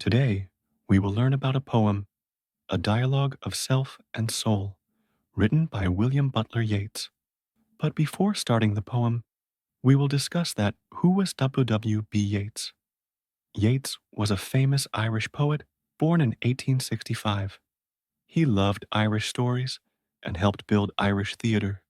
Today, we will learn about a poem, a dialogue of self and soul, written by William Butler Yeats. But before starting the poem, we will discuss that who was W. Yeats? Yeats was a famous Irish poet born in 1865. He loved Irish stories and helped build Irish theater.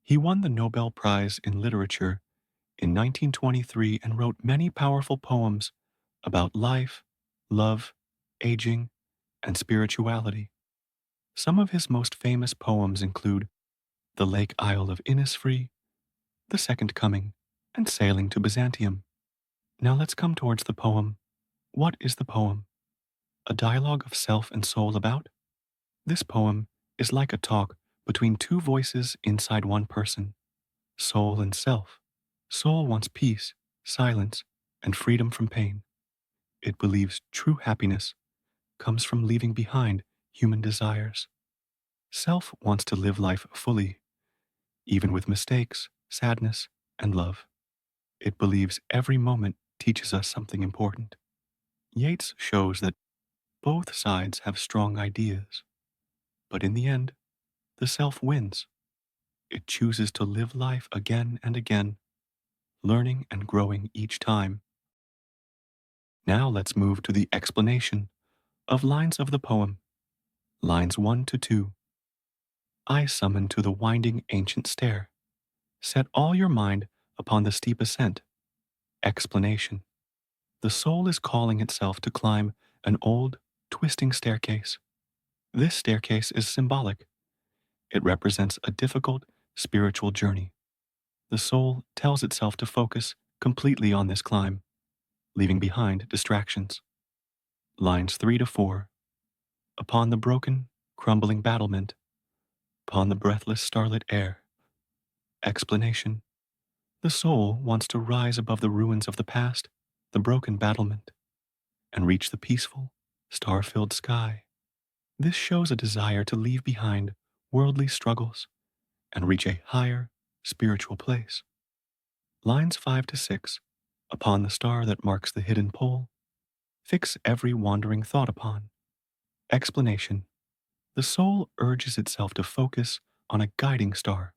He won the Nobel Prize in Literature in 1923 and wrote many powerful poems about life, love, aging, and spirituality. Some of his most famous poems include The Lake Isle of Innisfree, The Second Coming, and Sailing to Byzantium. Now let's come towards the poem. What is the poem? A dialogue of self and soul about? This poem is like a talk between two voices inside one person, soul and self. Soul wants peace, silence, and freedom from pain. It believes true happiness comes from leaving behind human desires. Self wants to live life fully, even with mistakes, sadness, and love. It believes every moment teaches us something important. Yeats shows that both sides have strong ideas, but in the end, the self wins. It chooses to live life again and again, learning and growing each time. Now let's move to the explanation of lines of the poem. Lines 1 to 2. I summon to the winding ancient stair. Set all your mind upon the steep ascent. Explanation. The soul is calling itself to climb an old, twisting staircase. This staircase is symbolic. It represents a difficult spiritual journey. The soul tells itself to focus completely on this climb, leaving behind distractions. Lines 3 to 4. Upon the broken, crumbling battlement, upon the breathless starlit air. Explanation. The soul wants to rise above the ruins of the past, the broken battlement, and reach the peaceful, star-filled sky. This shows a desire to leave behind worldly struggles and reach a higher spiritual place. Lines 5 to 6. Upon the star that marks the hidden pole, fix every wandering thought upon. Explanation. The soul urges itself to focus on a guiding star,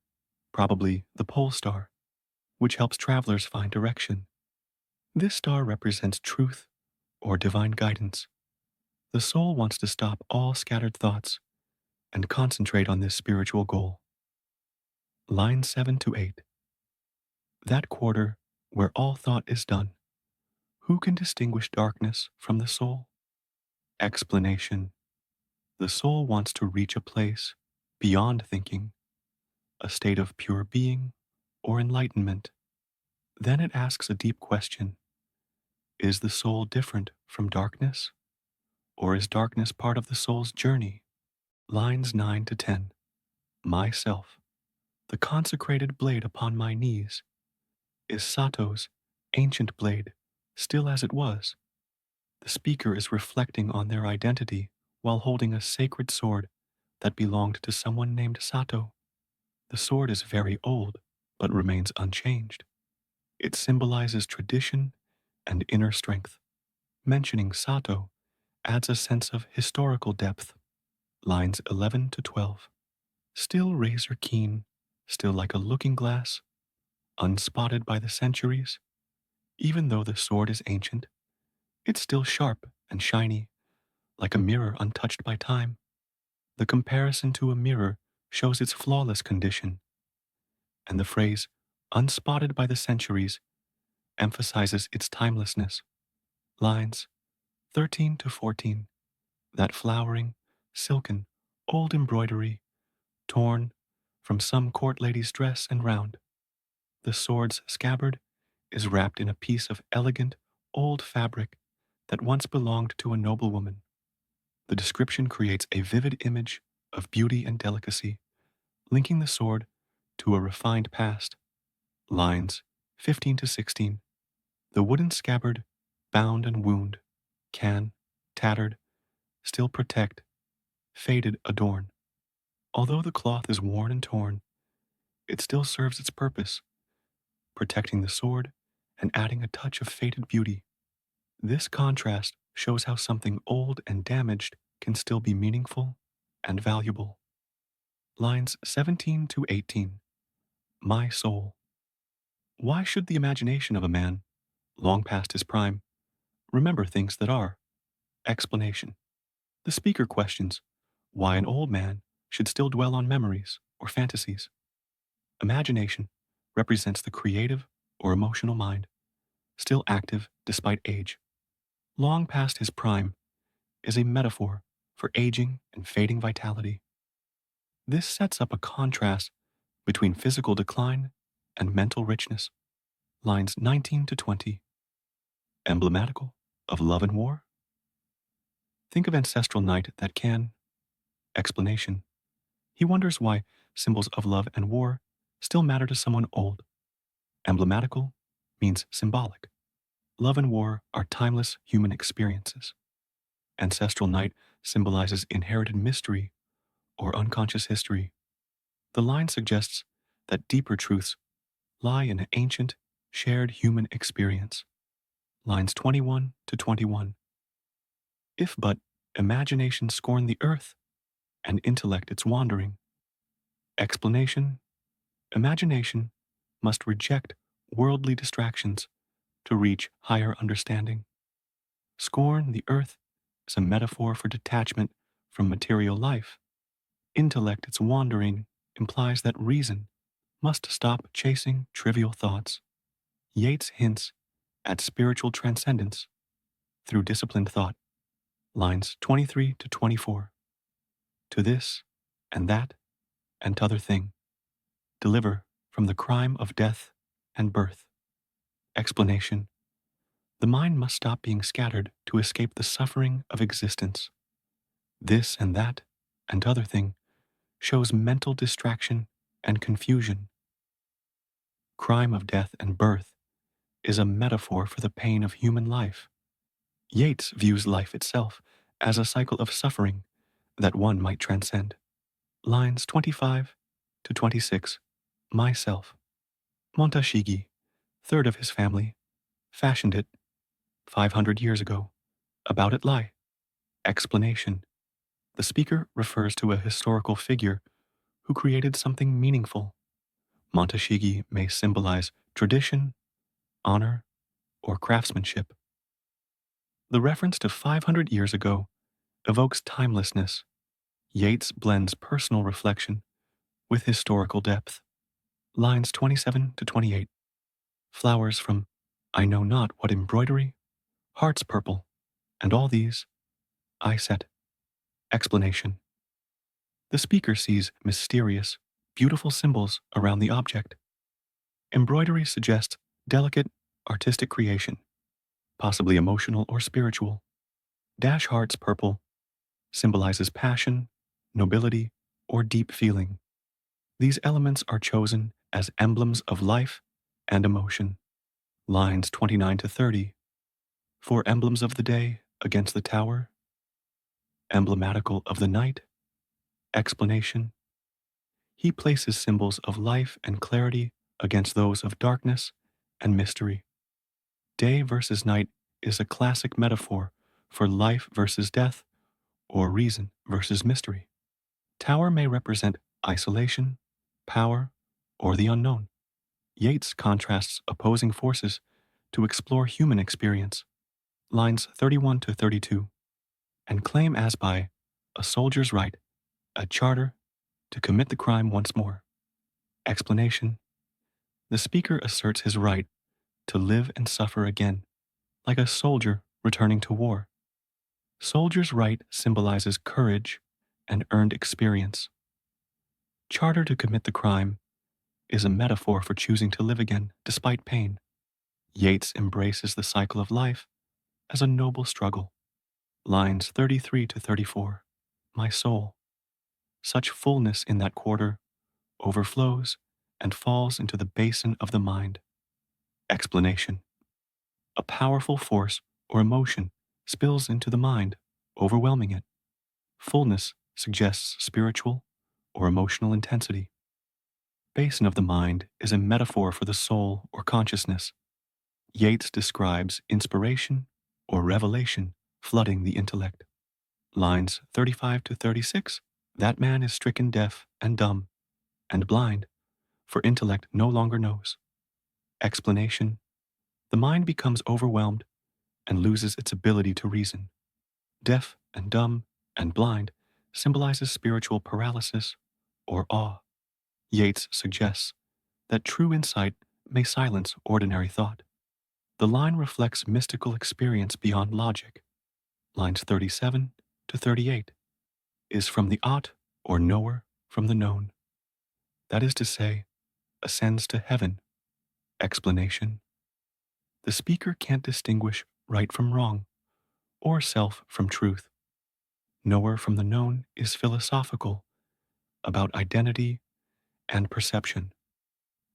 probably the pole star, which helps travelers find direction. This star represents truth or divine guidance. The soul wants to stop all scattered thoughts and concentrate on this spiritual goal. Line 7 to 8. That quarter where all thought is done, who can distinguish darkness from the soul? Explanation. The soul wants to reach a place beyond thinking, a state of pure being or enlightenment. Then it asks a deep question. Is the soul different from darkness? Or is darkness part of the soul's journey? Lines 9 to 10. Myself, the consecrated blade upon my knees, is Sato's ancient blade, still as it was. The speaker is reflecting on their identity while holding a sacred sword that belonged to someone named Sato. The sword is very old, but remains unchanged. It symbolizes tradition and inner strength. Mentioning Sato adds a sense of historical depth. Lines 11 to 12. Still razor keen, still like a looking glass, unspotted by the centuries. Even though the sword is ancient, it's still sharp and shiny, like a mirror untouched by time. The comparison to a mirror shows its flawless condition, and the phrase, unspotted by the centuries, emphasizes its timelessness. Lines 13 to 14. That flowering, silken, old embroidery, torn from some court lady's dress and round. The sword's scabbard is wrapped in a piece of elegant, old fabric that once belonged to a noblewoman. The description creates a vivid image of beauty and delicacy, linking the sword to a refined past. Lines 15 to 16. The wooden scabbard, bound and wound, can, tattered, still protect, faded adorn. Although the cloth is worn and torn, it still serves its purpose, protecting the sword and adding a touch of faded beauty. This contrast shows how something old and damaged can still be meaningful and valuable. Lines 17 to 18. My soul. Why should the imagination of a man, long past his prime, remember things that are? Explanation. The speaker questions why an old man should still dwell on memories or fantasies. Imagination represents the creative or emotional mind, still active despite age. Long past his prime is a metaphor for aging and fading vitality. This sets up a contrast between physical decline and mental richness. Lines 19 to 20. Emblematical of love and war? Think of ancestral night that can. Explanation. He wonders why symbols of love and war still matter to someone old. Emblematical means symbolic. Love and war are timeless human experiences. Ancestral night symbolizes inherited mystery or unconscious history. The line suggests that deeper truths lie in an ancient, shared human experience. Lines 21 to 21. If but imagination scorn the earth, and intellect its wandering. Explanation. Imagination must reject worldly distractions to reach higher understanding. Scorn the earth is a metaphor for detachment from material life. Intellect its wandering implies that reason must stop chasing trivial thoughts. Yeats hints at spiritual transcendence through disciplined thought. Lines 23 to 24. To this and that and t'other thing, deliver from the crime of death and birth. Explanation. The mind must stop being scattered to escape the suffering of existence. This and that and t'other thing shows mental distraction and confusion. Crime of death and birth is a metaphor for the pain of human life. Yeats views life itself as a cycle of suffering that one might transcend. Lines 25 to 26. Myself. Montashigi, third of his family, fashioned it 500 years ago. About it lie. Explanation. The speaker refers to a historical figure who created something meaningful. Montashigi may symbolize tradition, honor, or craftsmanship. The reference to 500 years ago evokes timelessness. Yeats blends personal reflection with historical depth. Lines 27 to 28. Flowers from I know not what embroidery, heart's purple, and all these I set. Explanation. The speaker sees mysterious, beautiful symbols around the object. Embroidery suggests delicate, artistic creation, possibly emotional or spiritual. Dash heart's purple symbolizes passion, nobility, or deep feeling. These elements are chosen as emblems of life and emotion. Lines 29 to 30. For emblems of the day against the tower, emblematical of the night. Explanation. He places symbols of life and clarity against those of darkness and mystery. Day versus night is a classic metaphor for life versus death or reason versus mystery. Tower may represent isolation, power, or the unknown. Yeats contrasts opposing forces to explore human experience. Lines 31 to 32. And claim as by a soldier's right, a charter to commit the crime once more. Explanation. The speaker asserts his right to live and suffer again, like a soldier returning to war. Soldier's right symbolizes courage and earned experience. Charter to commit the crime is a metaphor for choosing to live again despite pain. Yeats embraces the cycle of life as a noble struggle. Lines 33 to 34. My soul. Such fullness in that quarter overflows and falls into the basin of the mind. Explanation. A powerful force or emotion spills into the mind, overwhelming it. Fullness suggests spiritual or emotional intensity. Basin of the mind is a metaphor for the soul or consciousness. Yeats describes inspiration or revelation flooding the intellect. Lines 35 to 36, that man is stricken deaf and dumb and blind, for intellect no longer knows. Explanation, the mind becomes overwhelmed and loses its ability to reason. Deaf and dumb and blind symbolizes spiritual paralysis or awe. Yeats suggests that true insight may silence ordinary thought. The line reflects mystical experience beyond logic. Lines 37 to 38 is from the ought or knower from the known. That is to say, ascends to heaven. Explanation, the speaker can't distinguish right from wrong or self from truth. Knower from the known is philosophical about identity and perception.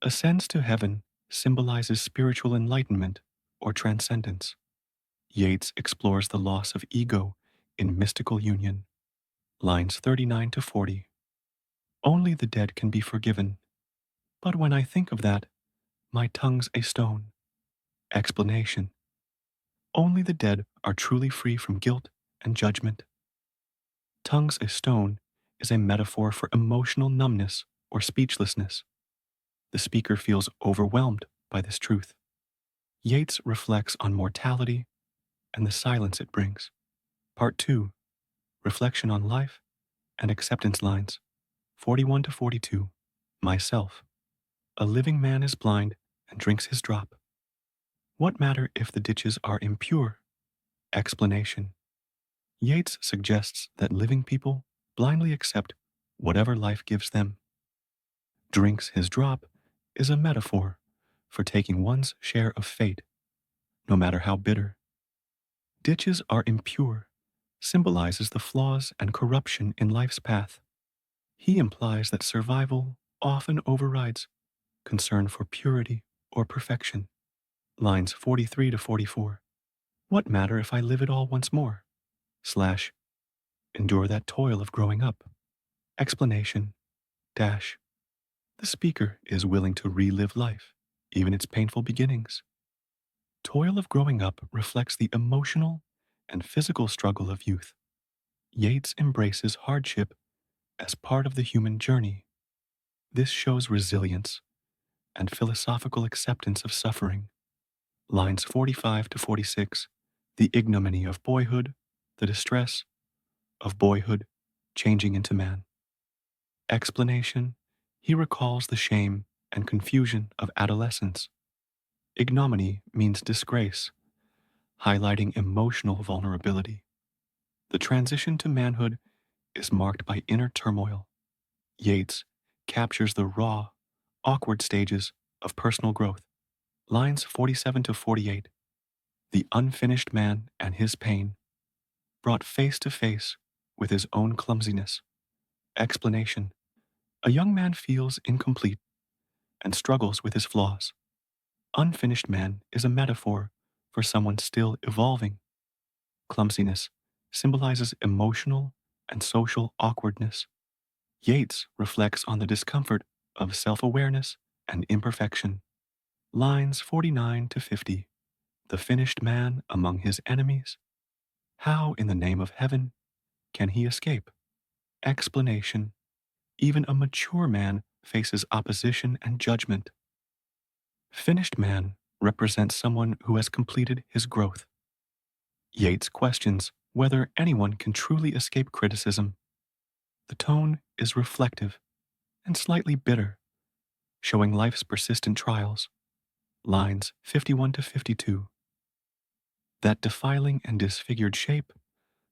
Ascends to heaven symbolizes spiritual enlightenment or transcendence. Yeats explores the loss of ego in mystical union. Lines 39 to 40. Only the dead can be forgiven, but when I think of that, my tongue's a stone. Explanation, only the dead are truly free from guilt and judgment. Tongue's a stone is a metaphor for emotional numbness or speechlessness. The speaker feels overwhelmed by this truth. Yeats reflects on mortality and the silence it brings. Part 2, Reflection on Life and Acceptance. Lines 41 to 42. Myself. A living man is blind and drinks his drop. What matter if the ditches are impure? Explanation. Yeats suggests that living people blindly accept whatever life gives them. Drinks his drop is a metaphor for taking one's share of fate, no matter how bitter. Ditches are impure symbolizes the flaws and corruption in life's path. He implies that survival often overrides concern for purity or perfection. Lines 43 to 44. What matter if I live it all once more? Slash, endure that toil of growing up. Explanation, dash. The speaker is willing to relive life, even its painful beginnings. Toil of growing up reflects the emotional and physical struggle of youth. Yeats embraces hardship as part of the human journey. This shows resilience and philosophical acceptance of suffering. Lines 45 to 46. The ignominy of boyhood, the distress of boyhood changing into man. Explanation, he recalls the shame and confusion of adolescence. Ignominy means disgrace, highlighting emotional vulnerability. The transition to manhood is marked by inner turmoil. Yeats captures the raw, awkward stages of personal growth. Lines 47 to 48. The unfinished man and his pain, brought face to face with his own clumsiness. Explanation, a young man feels incomplete and struggles with his flaws. Unfinished man is a metaphor for someone still evolving. Clumsiness symbolizes emotional and social awkwardness. Yeats reflects on the discomfort of self-awareness and imperfection. Lines 49 to 50. The finished man among his enemies. How in the name of heaven can he escape? Explanation, even a mature man faces opposition and judgment. Finished man represents someone who has completed his growth. Yeats questions whether anyone can truly escape criticism. The tone is reflective and slightly bitter, showing life's persistent trials. Lines 51 to 52. That defiling and disfigured shape,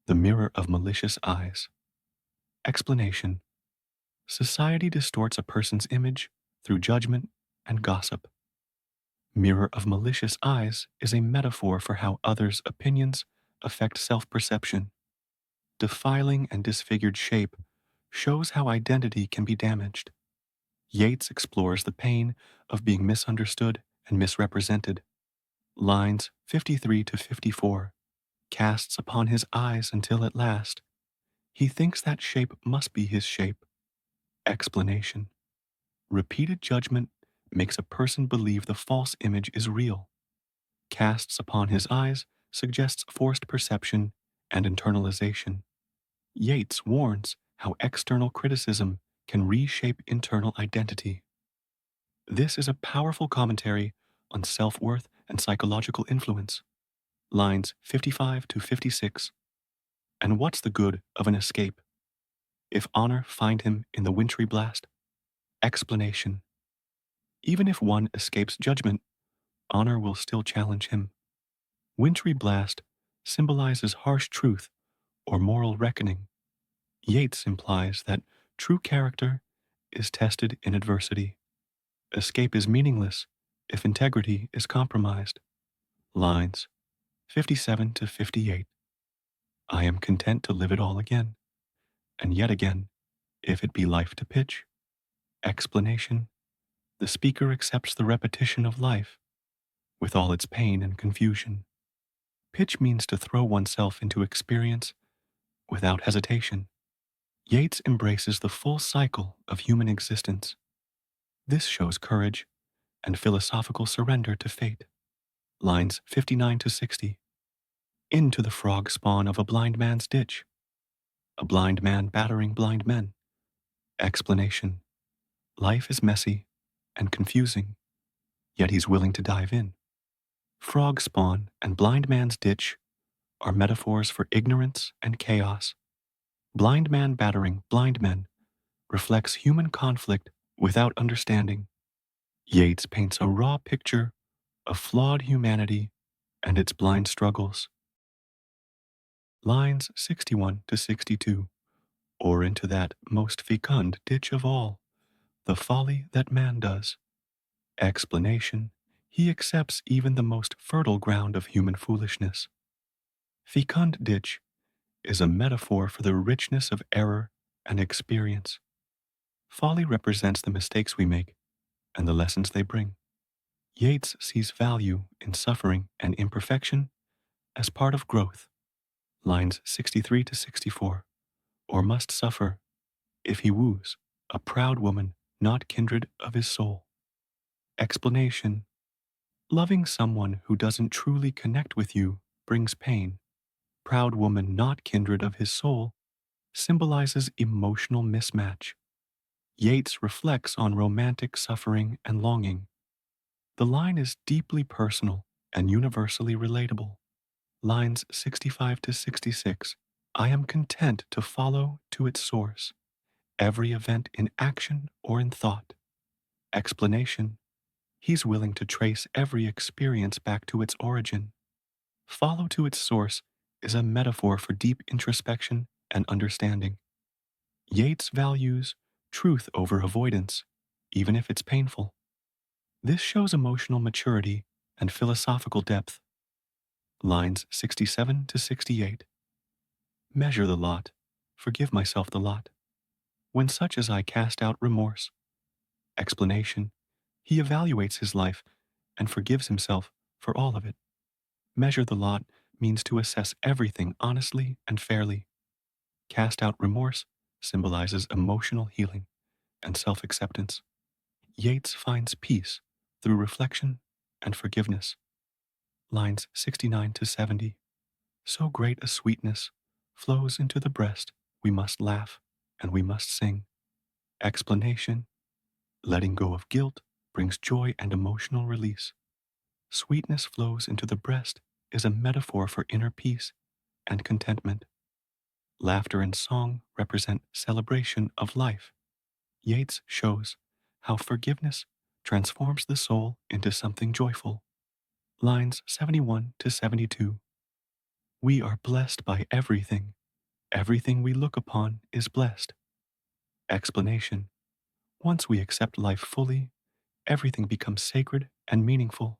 the mirror of malicious eyes. Explanation, society distorts a person's image through judgment and gossip. Mirror of malicious eyes is a metaphor for how others' opinions affect self-perception. Defiling and disfigured shape shows how identity can be damaged. Yeats explores the pain of being misunderstood and misrepresented. Lines 53 to 54. Casts upon his eyes until at last he thinks that shape must be his shape. Explanation, repeated judgment makes a person believe the false image is real. Casts upon his eyes suggests forced perception and internalization. Yeats warns how external criticism can reshape internal identity. This is a powerful commentary on self worth and psychological influence. Lines 55 to 56. And what's the good of an escape if honor find him in the wintry blast? Explanation. Even if one escapes judgment, honor will still challenge him. Wintry blast symbolizes harsh truth or moral reckoning. Yeats implies that true character is tested in adversity. Escape is meaningless if integrity is compromised. Lines 57 to 58. I am content to live it all again, and yet again, if it be life to pitch. Explanation. The speaker accepts the repetition of life, with all its pain and confusion. Pitch means to throw oneself into experience without hesitation. Yeats embraces the full cycle of human existence. This shows courage and philosophical surrender to fate. Lines 59 to 60. Into the frog spawn of a blind man's ditch. A blind man battering blind men. Explanation. Life is messy and confusing, yet he's willing to dive in. Frog spawn and blind man's ditch are metaphors for ignorance and chaos. Blind man battering blind men reflects human conflict without understanding. Yeats paints a raw picture of flawed humanity and its blind struggles. Lines 61 to 62. Or into that most fecund ditch of all, the folly that man does. Explanation. He accepts even the most fertile ground of human foolishness. Fecund ditch is a metaphor for the richness of error and experience. Folly represents the mistakes we make and the lessons they bring. Yeats sees value in suffering and imperfection as part of growth. Lines 63 to 64. Or must suffer if he woos a proud woman not kindred of his soul. Explanation. Loving someone who doesn't truly connect with you brings pain. Proud woman not kindred of his soul symbolizes emotional mismatch. Yeats reflects on romantic suffering and longing. The line is deeply personal and universally relatable. Lines 65 to 66. I am content to follow to its source every event in action or in thought. Explanation. He's willing to trace every experience back to its origin. Follow to its source is a metaphor for deep introspection and understanding. Yeats values truth over avoidance, even if it's painful. This shows emotional maturity and philosophical depth. Lines 67 to 68. Measure the lot, forgive myself the lot. When such as I cast out remorse. Explanation. He evaluates his life and forgives himself for all of it. Measure the lot means to assess everything honestly and fairly. Cast out remorse symbolizes emotional healing and self acceptance. Yeats finds peace through reflection and forgiveness. Lines 69 to 70. So great a sweetness flows into the breast, we must laugh and we must sing. Explanation. Letting go of guilt brings joy and emotional release. Sweetness flows into the breast is a metaphor for inner peace and contentment. Laughter and song represent celebration of life. Yeats shows how forgiveness transforms the soul into something joyful. Lines 71 to 72. We are blessed by everything. Everything we look upon is blessed. Explanation. Once we accept life fully, everything becomes sacred and meaningful.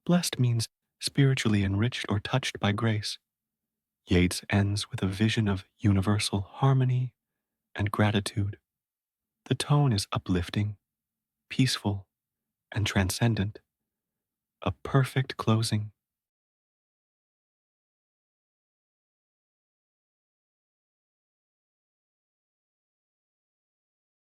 Blessed means spiritually enriched or touched by grace. Yeats ends with a vision of universal harmony and gratitude. The tone is uplifting, peaceful, and transcendent, a perfect closing